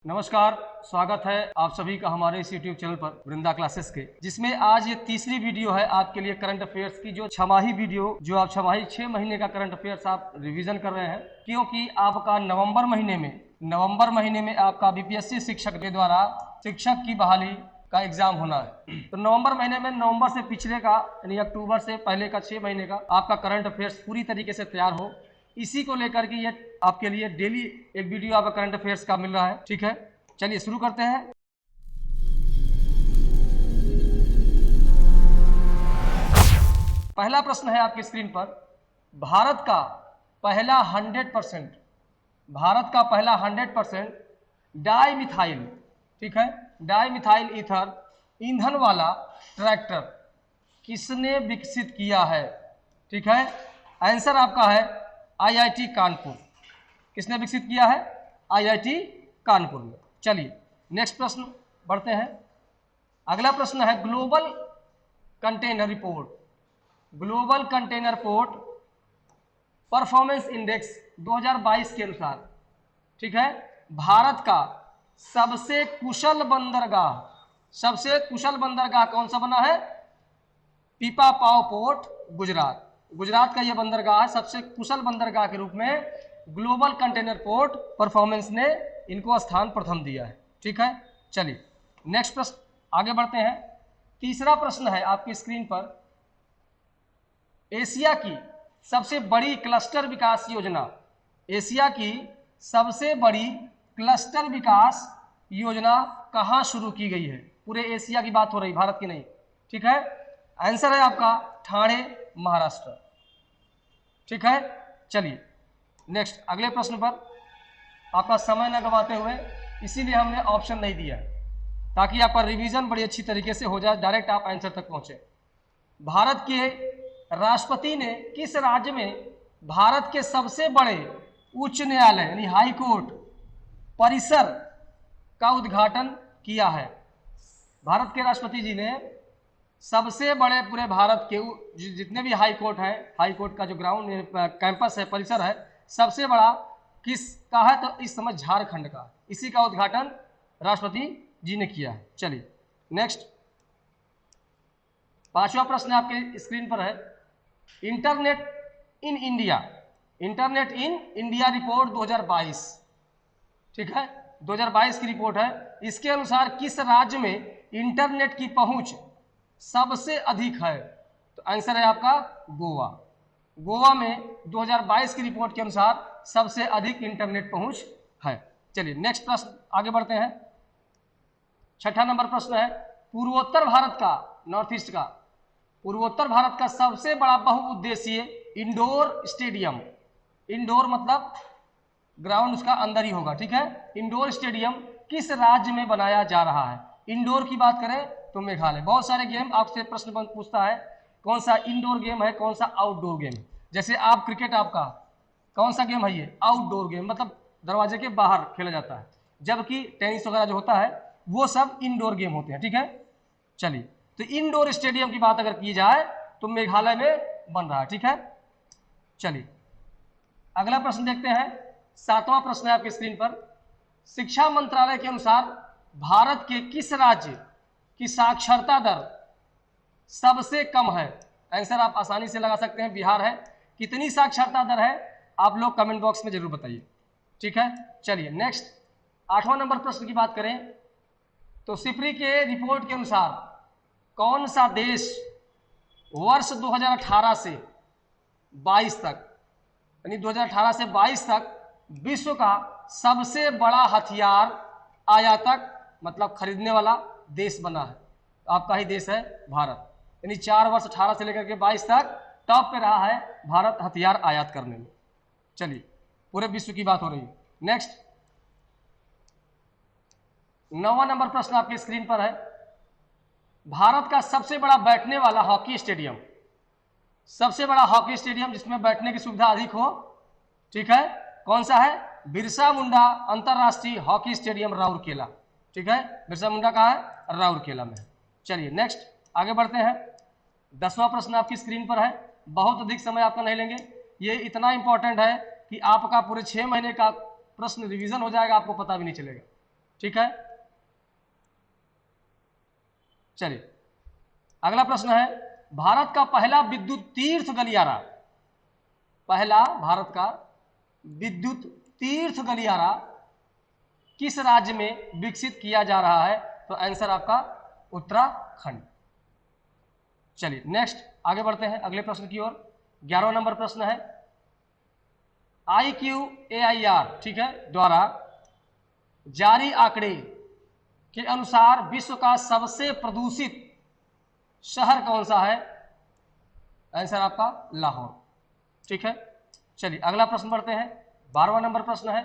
नमस्कार, स्वागत है आप सभी का हमारे इस YouTube चैनल पर वृंदा क्लासेस के, जिसमें आज ये तीसरी वीडियो है आपके लिए करंट अफेयर्स की। जो छमाही वीडियो जो आप छमाही 6 महीने का करंट अफेयर्स आप रिवीजन कर रहे हैं, क्योंकि आपका नवंबर महीने में आपका बीपीएससी शिक्षक के द्वारा शिक्षक की बहाली का एग्जाम होना है। तो नवंबर महीने में नवंबर से पिछले का यानी अक्टूबर से पहले का 6 महीने का आपका करंट अफेयर्स पूरी तरीके से तैयार हो, इसी को लेकर के ये आपके लिए डेली एक वीडियो आपका करंट अफेयर्स का मिल रहा है। ठीक है, चलिए शुरू करते हैं। पहला प्रश्न है आपकी स्क्रीन पर, भारत का पहला 100% डाईमिथाइल, ठीक है, डाईमिथाइल ईथर ईंधन वाला ट्रैक्टर किसने विकसित किया है? ठीक है, आंसर आपका है आईआईटी कानपुर। किसने विकसित किया है? आईआईटी कानपुर में। चलिए नेक्स्ट प्रश्न बढ़ते हैं। अगला प्रश्न है global container port performance index 2022 के अनुसार, ठीक है, भारत का सबसे कुशल बंदरगाह कौन सा बना है? पीपापाव पोर्ट, गुजरात का यह बंदरगाह सबसे कुशल बंदरगाह के रूप में ग्लोबल कंटेनर पोर्ट परफॉर्मेंस ने इनको स्थान प्रथम दिया है। ठीक है, चलिए नेक्स्ट प्रश्न आगे बढ़ते हैं। तीसरा प्रश्न है आपकी स्क्रीन पर, एशिया की सबसे बड़ी क्लस्टर विकास योजना कहां शुरू की गई है? पूरे एशिया की बात हो रही, भारत की नहीं। ठीक है, आंसर है आपका ठाणे, महाराष्ट्र। ठीक है, चलिए नेक्स्ट अगले प्रश्न पर। आपका समय न गवाते हुए इसीलिए हमने ऑप्शन नहीं दिया है, ताकि आपका रिवीजन बड़ी अच्छी तरीके से हो जाए, डायरेक्ट आप आंसर तक पहुंचे। भारत के राष्ट्रपति ने किस राज्य में भारत के सबसे बड़े उच्च न्यायालय यानी हाई कोर्ट परिसर का उद्घाटन किया है? भारत के राष्ट्रपति जी ने सबसे बड़े पूरे भारत के जितने भी हाई कोर्ट है, हाई कोर्ट का जो ग्राउंड कैंपस है, परिसर है, सबसे बड़ा किसका है? तो इस समय झारखंड का, इसी का उद्घाटन राष्ट्रपति जी ने किया है। चलिए नेक्स्ट पांचवा प्रश्न आपके स्क्रीन पर है, इंटरनेट इन इंडिया रिपोर्ट 2022, ठीक है, 2022 की रिपोर्ट है। इसके अनुसार किस राज्य में इंटरनेट की पहुंच सबसे अधिक है? तो आंसर है आपका गोवा में 2022 की रिपोर्ट के अनुसार सबसे अधिक इंटरनेट पहुंच है। चलिए नेक्स्ट प्रश्न आगे बढ़ते हैं। छठा नंबर प्रश्न है, पूर्वोत्तर भारत का सबसे बड़ा बहुउद्देशीय इंडोर स्टेडियम, इंडोर मतलब ग्राउंड उसका अंदर ही होगा, ठीक है, इंडोर स्टेडियम किस राज्य में बनाया जा रहा है? इंडोर की बात करें तो मेघालय। बहुत सारे गेम आपसे प्रश्न पूछता है, कौन सा इंडोर गेम है, कौन सा आउटडोर गेम। जैसे आप क्रिकेट, आपका कौन सा गेम है? ये आउटडोर गेम, मतलब दरवाजे के बाहर खेला जाता है, जबकि टेनिस वगैरह जो होता है वो सब इंडोर गेम होते हैं। ठीक है, चलिए तो इंडोर स्टेडियम की बात अगर की जाए तो मेघालय में बन रहा है। ठीक है, चलिए अगला प्रश्न देखते हैं। सातवां प्रश्न है आपकी स्क्रीन पर, शिक्षा मंत्रालय के अनुसार भारत के किस राज्य की साक्षरता दर सबसे कम है? आंसर आप आसानी से लगा सकते हैं, बिहार है। कितनी साक्षरता दर है आप लोग कमेंट बॉक्स में जरूर बताइए। ठीक है, चलिए नेक्स्ट आठवां नंबर प्रश्न की बात करें तो सिफरी के रिपोर्ट के अनुसार कौन सा देश वर्ष 2018 से 22 तक, यानी 2018 से 22 तक विश्व का सबसे बड़ा हथियार आयातक मतलब खरीदने वाला देश बना है? आपका ही देश है भारत, यानी 4 वर्ष 18 से लेकर के 22 तक टॉप पे रहा है भारत हथियार आयात करने में। चलिए पूरे विश्व की बात हो रही है। नेक्स्ट नौवां नंबर प्रश्न आपकी स्क्रीन पर है, भारत का सबसे बड़ा बैठने वाला हॉकी स्टेडियम, सबसे बड़ा हॉकी स्टेडियम जिसमें बैठने की सुविधा अधिक हो, ठीक है, कौन सा है? बिरसा मुंडा अंतरराष्ट्रीय हॉकी स्टेडियम राउरकेला। ठीक है, बिरसा मुंडा कहाँ है? राउरकेला में। चलिए नेक्स्ट आगे बढ़ते हैं। 10वां प्रश्न आपकी स्क्रीन पर है, बहुत अधिक समय आपका नहीं लेंगे, ये इतना इंपॉर्टेंट है कि आपका पूरे 6 महीने का प्रश्न रिवीजन हो जाएगा, आपको पता भी नहीं चलेगा। ठीक है। चलिए अगला प्रश्न है, भारत का पहला विद्युत तीर्थ गलियारा, पहला भारत का विद्युत तीर्थ गलियारा किस राज्य में विकसित किया जा रहा है? तो आंसर आपका उत्तराखंड। चलिए नेक्स्ट आगे बढ़ते हैं अगले प्रश्न की ओर। 11वां नंबर प्रश्न है, IQAIR, ठीक है, द्वारा जारी आंकड़े के अनुसार विश्व का सबसे प्रदूषित शहर कौन सा है? आंसर आपका लाहौर, ठीक है। चलिए अगला प्रश्न बढ़ते हैं। 12वां नंबर प्रश्न है,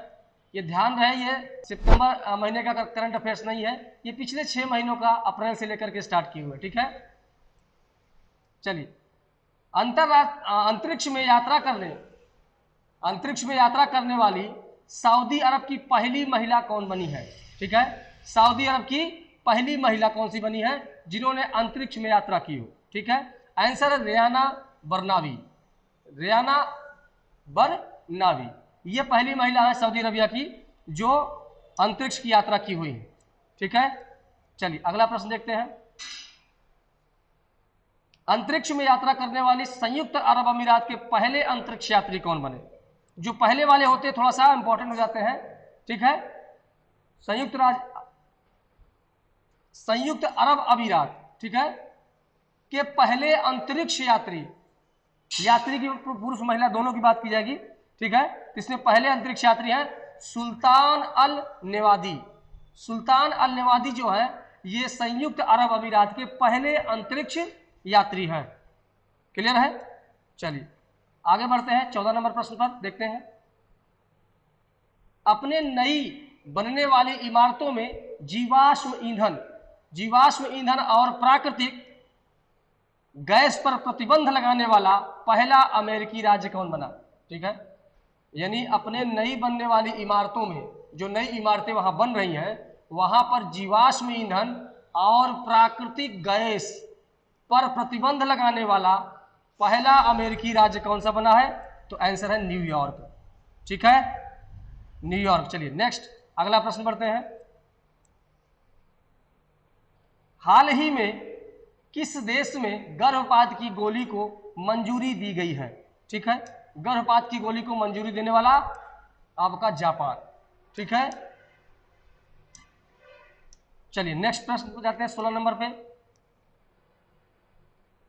ये ध्यान रहे ये सितंबर महीने का करंट अफेयर्स नहीं है, ये पिछले 6 महीनों का अप्रैल से लेकर के स्टार्ट किए हुए, ठीक है। चलिए अंतरिक्ष में यात्रा करने वाली सऊदी अरब की पहली महिला कौन बनी है? ठीक है, सऊदी अरब की पहली महिला कौन सी बनी है जिन्होंने अंतरिक्ष में यात्रा की हो? ठीक है, आंसर है रेयाना बरनावी, रेयाना बरनावी, ये पहली महिला है सऊदी अरबिया की जो अंतरिक्ष की यात्रा की हुई है, ठीक है। चलिए अगला प्रश्न देखते हैं, अंतरिक्ष में यात्रा करने वाली संयुक्त अरब अमीरात के पहले अंतरिक्ष यात्री कौन बने? जो पहले वाले होते हैं थोड़ा सा इंपॉर्टेंट हो जाते हैं, ठीक है। संयुक्त अरब अमीरात, ठीक है, के पहले अंतरिक्ष यात्री की पुरुष महिला दोनों की बात की जाएगी, ठीक है। इसमें पहले अंतरिक्ष यात्री हैं सुल्तान अल नेवादी। सुल्तान अल नेवादी जो है ये संयुक्त अरब अमीरात के पहले अंतरिक्ष यात्री हैं। क्लियर है? चलिए आगे बढ़ते हैं 14 नंबर प्रश्न पर, देखते हैं, अपने नई बनने वाली इमारतों में जीवाश्म ईंधन और प्राकृतिक गैस पर प्रतिबंध लगाने वाला पहला अमेरिकी राज्य कौन बना? ठीक है, यानी अपने नई बनने वाली इमारतों में, जो नई इमारतें वहां बन रही हैं, वहां पर जीवाश्म ईंधन और प्राकृतिक गैस पर प्रतिबंध लगाने वाला पहला अमेरिकी राज्य कौन सा बना है? तो आंसर है न्यूयॉर्क, ठीक है, न्यूयॉर्क। चलिए नेक्स्ट अगला प्रश्न बढ़ते हैं, हाल ही में किस देश में गर्भपात की गोली को मंजूरी दी गई है? ठीक है, गर्भपात की गोली को मंजूरी देने वाला आपका जापान, ठीक है। चलिए नेक्स्ट प्रश्न को जाते हैं 16 नंबर पे,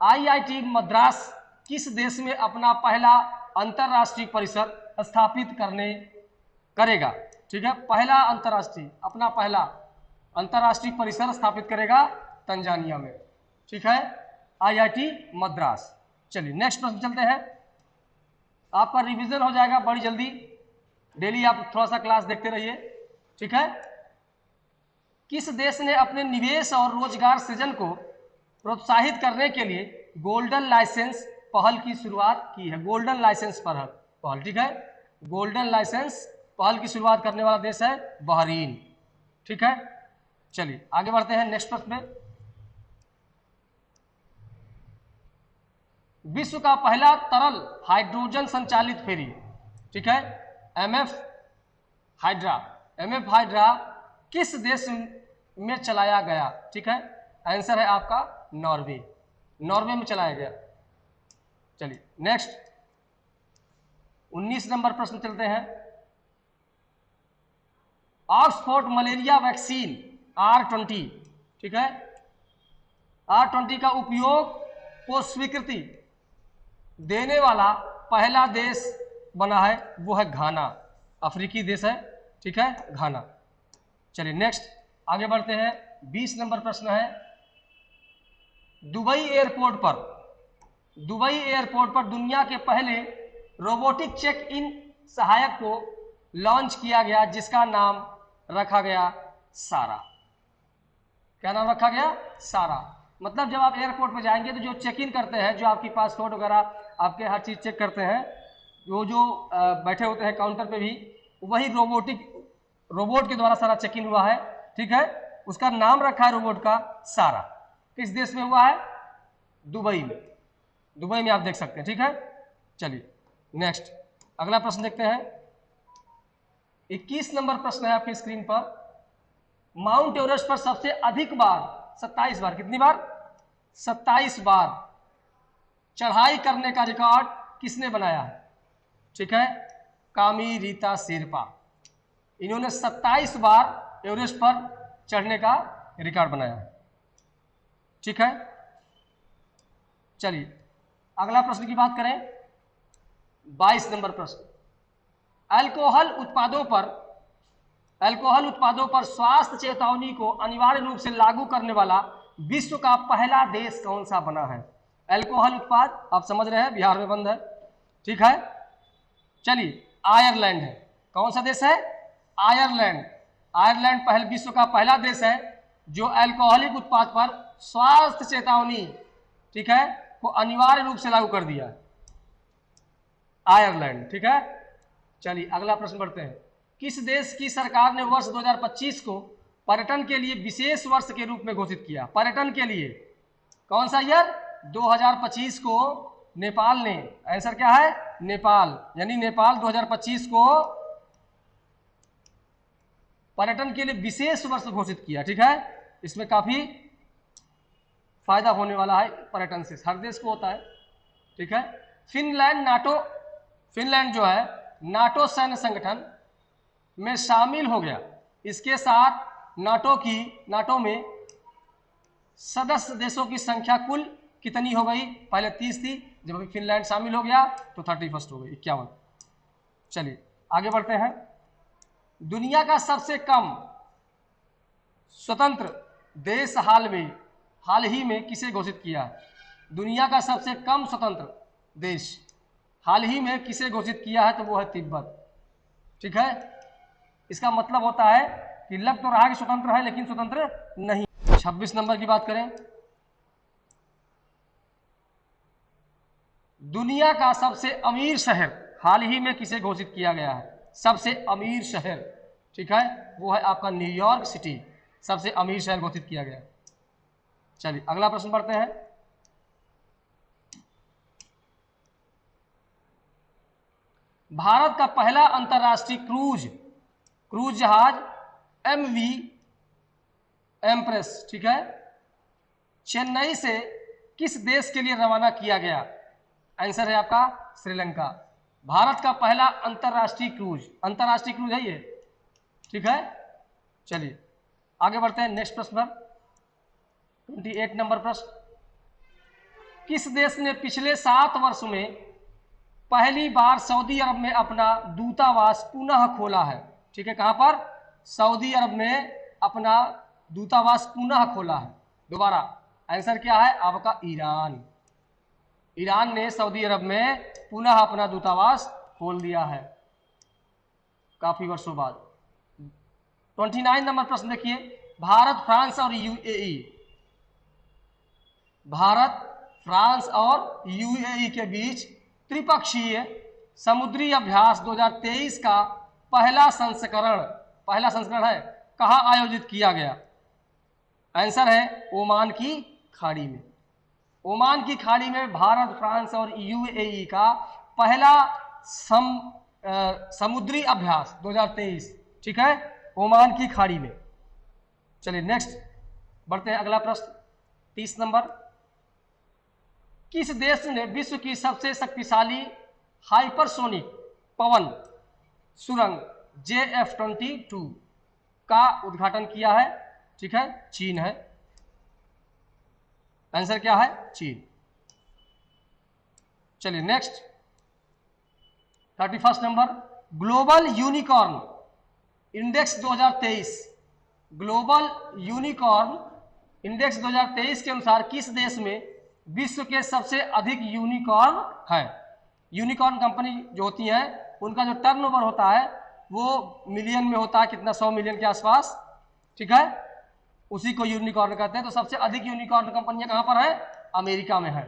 IIT मद्रास किस देश में अपना पहला अंतरराष्ट्रीय परिसर स्थापित करेगा? ठीक है, अपना पहला अंतरराष्ट्रीय परिसर स्थापित करेगा तंजानिया में, ठीक है, IIT मद्रास। चलिए नेक्स्ट प्रश्न चलते हैं, आपका रिवीजन हो जाएगा बड़ी जल्दी, डेली आप थोड़ा सा क्लास देखते रहिए, ठीक है। किस देश ने अपने निवेश और रोजगार सृजन को प्रोत्साहित करने के लिए गोल्डन लाइसेंस पहल की शुरुआत की है? गोल्डन लाइसेंस पहल, ठीक है, गोल्डन लाइसेंस पहल की शुरुआत करने वाला देश है बहरीन, ठीक है। चलिए आगे बढ़ते हैं नेक्स्ट प्रश्न में, विश्व का पहला तरल हाइड्रोजन संचालित फेरी, ठीक है, MF हाइड्रा किस देश में चलाया गया? ठीक है, आंसर है आपका नॉर्वे में चलाया गया। चलिए नेक्स्ट 19 नंबर प्रश्न चलते हैं, ऑक्सफोर्ड मलेरिया वैक्सीन R20, ठीक है, R20 का उपयोग को स्वीकृति देने वाला पहला देश बना है, वो है घाना, अफ्रीकी देश है, ठीक है, घाना। चलिए नेक्स्ट आगे बढ़ते हैं, 20 नंबर प्रश्न है, दुबई एयरपोर्ट पर दुनिया के पहले रोबोटिक चेक इन सहायक को लॉन्च किया गया जिसका नाम रखा गया सारा। क्या नाम रखा गया? सारा। मतलब जब आप एयरपोर्ट पर जाएंगे तो जो चेक इन करते हैं, जो आपकी पासपोर्ट वगैरह आपके हर चीज़ चेक करते हैं, वो जो बैठे होते हैं काउंटर पे भी, वही रोबोट के द्वारा सारा चेक इन हुआ है, ठीक है, उसका नाम रखा है रोबोट का सारा। किस देश में हुआ है? दुबई में आप देख सकते हैं, ठीक है। चलिए नेक्स्ट अगला प्रश्न देखते हैं, 21 नंबर प्रश्न है आपकी स्क्रीन पर, माउंट एवरेस्ट पर सबसे अधिक बार 27 बार, कितनी बार? 27 बार चढ़ाई करने का रिकॉर्ड किसने बनाया है? ठीक है, कामी रीता शेरपा। इन्होंने 27 बार एवरेस्ट पर चढ़ने का रिकॉर्ड बनाया है। ठीक है, चलिए अगला प्रश्न की बात करें। 22 नंबर प्रश्न, अल्कोहल उत्पादों पर स्वास्थ्य चेतावनी को अनिवार्य रूप से लागू करने वाला विश्व का पहला देश कौन सा बना है? अल्कोहल उत्पाद आप समझ रहे हैं बिहार में बंद है। ठीक है, चलिए आयरलैंड है। कौन सा देश है? आयरलैंड। आयरलैंड विश्व का पहला देश है जो अल्कोहलिक उत्पाद पर स्वास्थ्य चेतावनी, ठीक है, को अनिवार्य रूप से लागू कर दिया है, आयरलैंड। ठीक है, चलिए अगला प्रश्न बढ़ते हैं। किस देश की सरकार ने वर्ष 2025 को पर्यटन के लिए विशेष वर्ष के रूप में घोषित किया? पर्यटन के लिए कौन सा ईयर? 2025 को नेपाल ने, आंसर क्या है? नेपाल। यानी नेपाल 2025 को पर्यटन के लिए विशेष वर्ष घोषित किया। ठीक है, इसमें काफी फायदा होने वाला है पर्यटन से, हर देश को होता है। ठीक है, फिनलैंड जो है नाटो सैन्य संगठन में शामिल हो गया। इसके साथ नाटो में सदस्य देशों की संख्या कुल कितनी हो गई? पहले 30 थी, जब अभी फिनलैंड शामिल हो गया तो 31 हो गई, 51। चलिए आगे बढ़ते हैं। दुनिया का सबसे कम स्वतंत्र देश हाल ही में किसे घोषित किया? दुनिया का सबसे कम स्वतंत्र देश हाल ही में किसे घोषित किया है? तो वो है तिब्बत। ठीक है, इसका मतलब होता है कि लग तो रहा कि स्वतंत्र है लेकिन स्वतंत्र नहीं। 26 नंबर की बात करें। दुनिया का सबसे अमीर शहर हाल ही में किसे घोषित किया गया है? सबसे अमीर शहर, ठीक है, वो है आपका न्यूयॉर्क सिटी, सबसे अमीर शहर घोषित किया गया। चलिए अगला प्रश्न पढ़ते हैं। भारत का पहला अंतर्राष्ट्रीय क्रूज जहाज MV एम्प्रेस, ठीक है, चेन्नई से किस देश के लिए रवाना किया गया? आंसर है आपका श्रीलंका। भारत का पहला अंतर्राष्ट्रीय क्रूज है ये। ठीक है, चलिए आगे बढ़ते हैं नेक्स्ट प्रश्न पर। 28 नंबर प्रश्न, किस देश ने पिछले 7 वर्ष में पहली बार सऊदी अरब में अपना दूतावास पुनः खोला है? ठीक है, कहां पर? सऊदी अरब में अपना दूतावास पुनः खोला है, दोबारा। आंसर क्या है आपका? ईरान ने सऊदी अरब में पुनः अपना दूतावास खोल दिया है काफी वर्षों बाद। 29 नंबर प्रश्न देखिए, भारत फ्रांस और यूएई के बीच त्रिपक्षीय समुद्री अभ्यास 2023 का पहला संस्करण है, कहां आयोजित किया गया? आंसर है ओमान की खाड़ी में। ओमान की खाड़ी में भारत, फ्रांस और यूएई का पहला समुद्री अभ्यास 2023, ठीक है, ओमान की खाड़ी में। चलिए नेक्स्ट बढ़ते हैं, अगला प्रश्न 30 नंबर, किस देश ने विश्व की सबसे शक्तिशाली हाइपरसोनिक पवन सुरंग JF-22 का उद्घाटन किया है? ठीक है, चीन है। आंसर क्या है? चीन। चलिए next 31 number, global unicorn index 2023, global unicorn index 2023 के अनुसार किस देश में विश्व के सबसे अधिक यूनिकॉर्न है? यूनिकॉर्न कंपनी जो होती है उनका जो टर्नओवर होता है वो मिलियन में होता है, कितना, 100 मिलियन के आसपास, ठीक है, उसी को यूनिकॉर्न कहते हैं। तो सबसे अधिक यूनिकॉर्न कंपनियां कहां पर है? अमेरिका में है।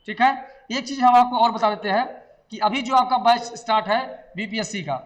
ठीक है, एक चीज हम आपको और बता देते हैं कि अभी जो आपका बैच स्टार्ट है बीपीएससी का,